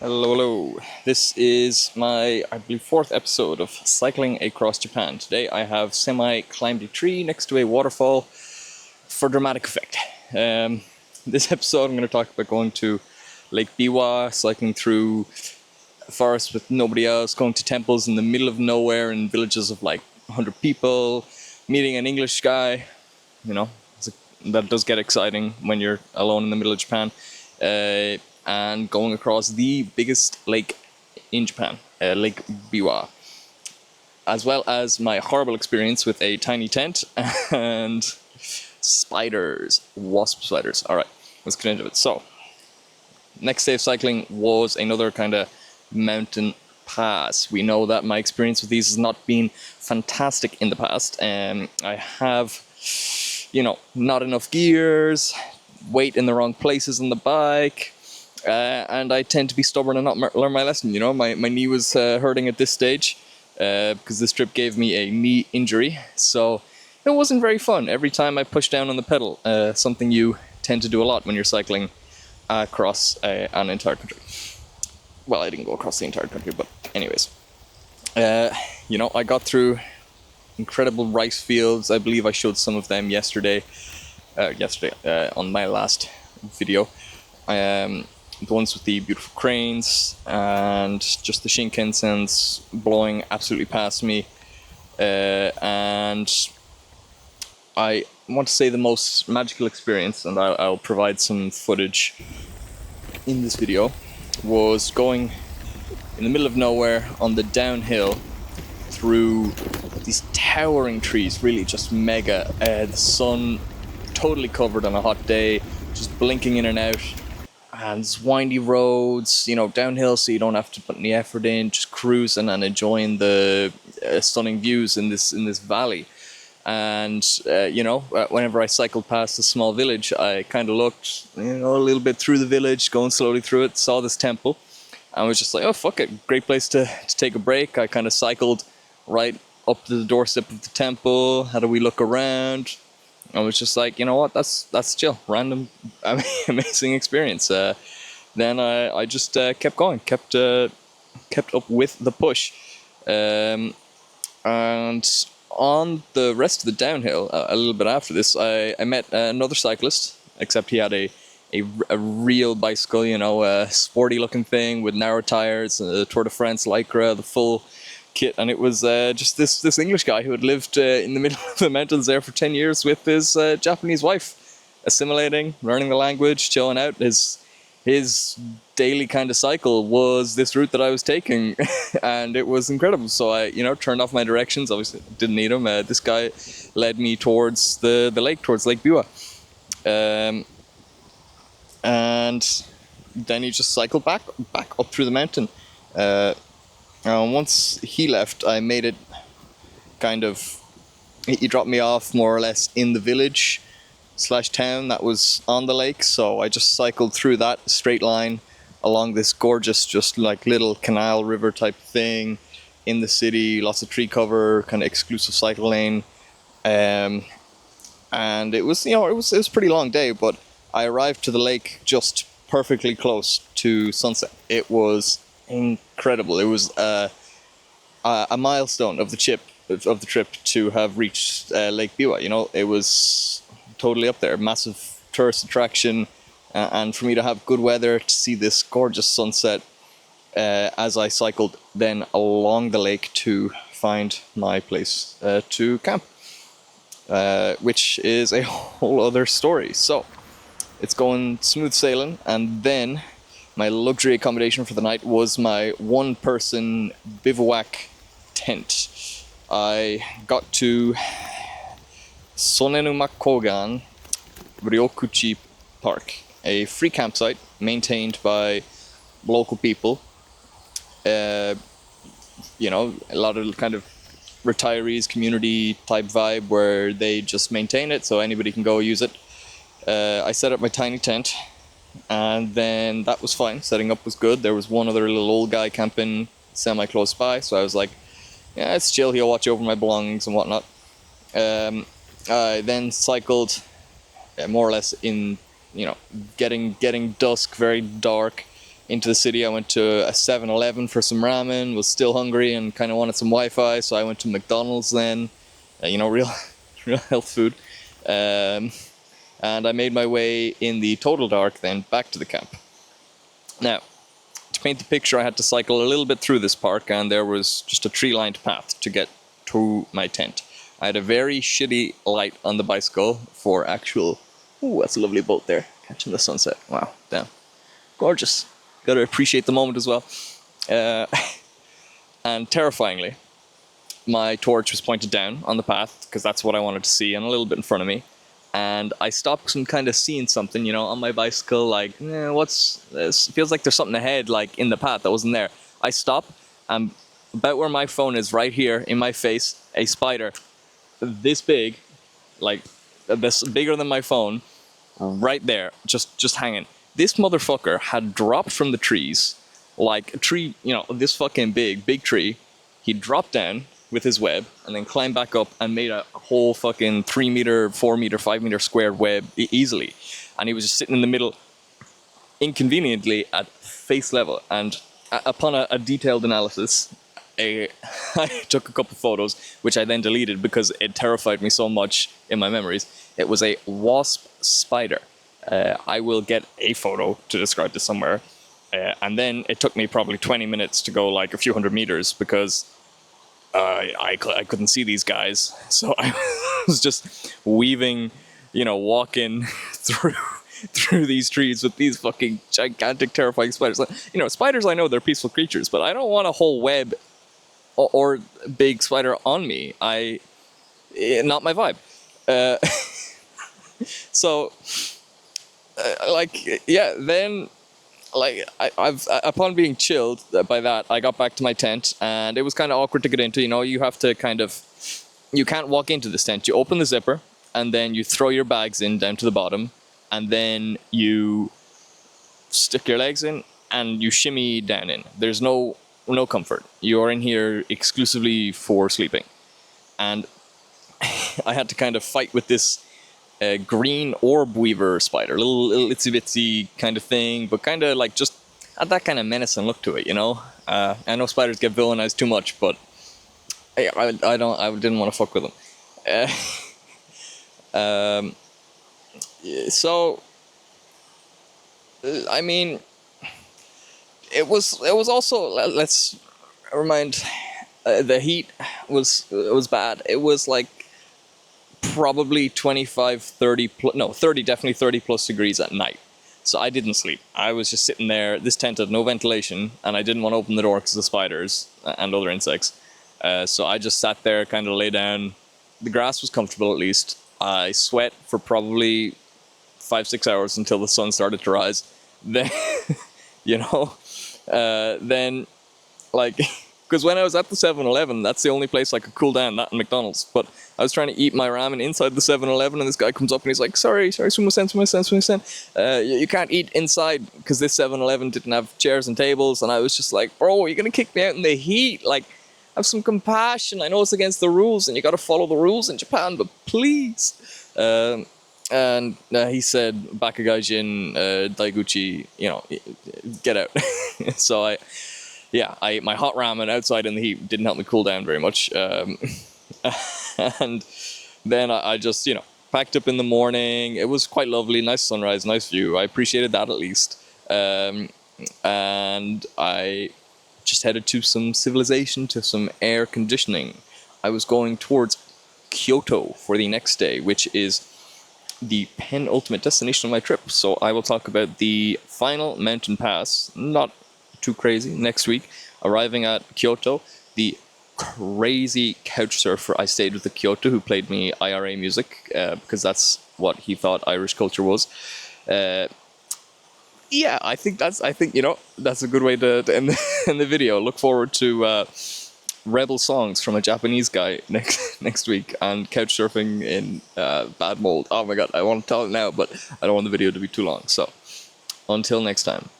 Hello, hello. This is my, I believe, fourth episode of cycling across Japan. Today I have climbed a tree next to a waterfall for dramatic effect. This episode I'm going to talk about going to Lake Biwa, cycling through a forest with nobody else, going to temples in the middle of nowhere in villages of like 100 people, meeting an English guy. You know, that does get exciting when you're alone in the middle of Japan. And going across the biggest lake in Japan, Lake Biwa, as well as my horrible experience with a tiny tent and spiders, wasp spiders. All right, let's get into it. So, next day of cycling was another kind of mountain pass. We know that my experience with these has not been fantastic in the past. I have, not enough gears, weight in the wrong places on the bike. And I tend to be stubborn and not learn my lesson. My knee was hurting at this stage because this trip gave me a knee injury. So it wasn't very fun. Every time I pushed down on the pedal, something you tend to do a lot when you're cycling across an entire country. Well, I didn't go across the entire country, but anyways. I got through incredible rice fields. I believe I showed some of them yesterday on my last video. The ones with the beautiful cranes and just the Shinkansens blowing absolutely past me. And I want to say the most magical experience, and I'll provide some footage in this video, was going in the middle of nowhere on the downhill through these towering trees, really just mega. The sun totally covered on a hot day, just blinking in and out. And it's windy roads, downhill, so you don't have to put any effort in, just cruising and enjoying the stunning views in this valley. And whenever I cycled past a small village, I kind of looked, a little bit through the village, going slowly through it, saw this temple, and was just like, oh fuck it, great place to take a break. I kind of cycled right up to the doorstep of the temple, had a wee look around. I was just like, you know what, that's chill, random, amazing experience. Then I just kept going, kept up with the push. And on the rest of the downhill, a little bit after this, I met another cyclist, except he had a real bicycle, a sporty looking thing with narrow tires, a Tour de France Lycra, the full kit, and it was just this English guy who had lived in the middle of the mountains there for 10 years with his Japanese wife, assimilating, learning the language, chilling out. His daily kind of cycle was this route that I was taking, and it was incredible. So I, turned off my directions. Obviously, didn't need them. This guy led me towards the lake, towards Lake Biwa, and then he just cycled back up through the mountain. Once he left, I made it he dropped me off more or less in the village / town that was on the lake, so I just cycled through that straight line along this gorgeous, just like little canal river type thing in the city, lots of tree cover, kind of exclusive cycle lane. And it was, it was a pretty long day, but I arrived to the lake just perfectly close to sunset. It was incredible. It was a milestone of the trip to have reached Lake Biwa. It was totally up there, massive tourist attraction, and for me to have good weather to see this gorgeous sunset as I cycled then along the lake to find my place to camp, which is a whole other story. So it's going smooth sailing, and then my luxury accommodation for the night was my one-person bivouac tent. I got to Sonenuma Kogan Ryokuchi Park, a free campsite maintained by local people. A lot of kind of retirees, community type vibe where they just maintain it so anybody can go use it. I set up my tiny tent, and then that was fine. Setting up was good. There was one other little old guy camping semi-close by, so I was like, yeah, it's chill, he'll watch over my belongings and whatnot. I then cycled more or less in, getting dusk, very dark, into the city. I went to a 7-Eleven for some ramen, was still hungry and kind of wanted some Wi-Fi, so I went to McDonald's then, real real health food. And I made my way in the total dark then back to the camp. Now, to paint the picture, I had to cycle a little bit through this park, and there was just a tree-lined path to get to my tent. I had a very shitty light on the bicycle for actual... Ooh, that's a lovely boat there, catching the sunset. Wow, damn. Gorgeous. Gotta appreciate the moment as well. And terrifyingly, my torch was pointed down on the path, because that's what I wanted to see, and a little bit in front of me. And I stopped and kind of seeing something, on my bicycle, like, what's this? Feels like there's something ahead, like, in the path that wasn't there. I stop, and about where my phone is, right here, in my face, a spider, this big, like, this bigger than my phone, right there, just hanging. This motherfucker had dropped from the trees, like a tree, this fucking big tree. He dropped down with his web and then climbed back up and made a whole fucking 3 meter, 4 meter, 5 meter squared web easily. And he was just sitting in the middle, inconveniently at face level. And upon a detailed analysis, I took a couple photos, which I then deleted because it terrified me so much in my memories. It was a wasp spider. I will get a photo to describe this somewhere. And then it took me probably 20 minutes to go like a few hundred meters because I couldn't see these guys. So I was just weaving, walking through these trees with these fucking gigantic, terrifying spiders. Spiders, I know they're peaceful creatures, but I don't want a whole web or big spider on me. Not my vibe. So, then, I've upon being chilled by that, I got back to my tent, and it was kind of awkward to get into. You have to you can't walk into this tent. You open the zipper, and then you throw your bags in down to the bottom, and then you stick your legs in, and you shimmy down in. There's no comfort. You're in here exclusively for sleeping. And I had to kind of fight with this green orb weaver spider, little itsy bitsy kind of thing, but kind of like just had that kind of menacing look to it, I know spiders get villainized too much, but I didn't want to fuck with them. So I mean, it was also, let's remind, the heat was bad. It was like probably 25, 30, 30, definitely 30 plus degrees at night. So I didn't sleep. I was just sitting there. This tent had no ventilation, and I didn't want to open the door because of spiders and other insects. So I just sat there, kind of lay down. The grass was comfortable at least. I sweat for probably 5-6 hours until the sun started to rise. Then, then, like, because when I was at the 7-Eleven, that's the only place I could cool down, that and McDonald's. But I was trying to eat my ramen inside the 7-Eleven, and this guy comes up and he's like, sorry, sumimasen. You can't eat inside because this 7-Eleven didn't have chairs and tables. And I was just like, bro, you're going to kick me out in the heat? Like, have some compassion. I know it's against the rules, and you got to follow the rules in Japan, but please. And he said, Bakagaijin, Daiguchi, get out. So I ate my hot ramen outside in the heat. Didn't help me cool down very much. And then I just, packed up in the morning. It was quite lovely, nice sunrise, nice view. I appreciated that at least. And I just headed to some civilization, to some air conditioning. I was going towards Kyoto for the next day, which is the penultimate destination of my trip. So I will talk about the final mountain pass, not too crazy, next week, arriving at Kyoto. The crazy couch surfer I stayed with at Kyoto, who played me IRA music, because that's what he thought Irish culture was. I think that's a good way to end the video. Look forward to rebel songs from a Japanese guy next week, and couch surfing in bad mold. Oh my god, I want to tell it now, but I don't want the video to be too long. So until next time.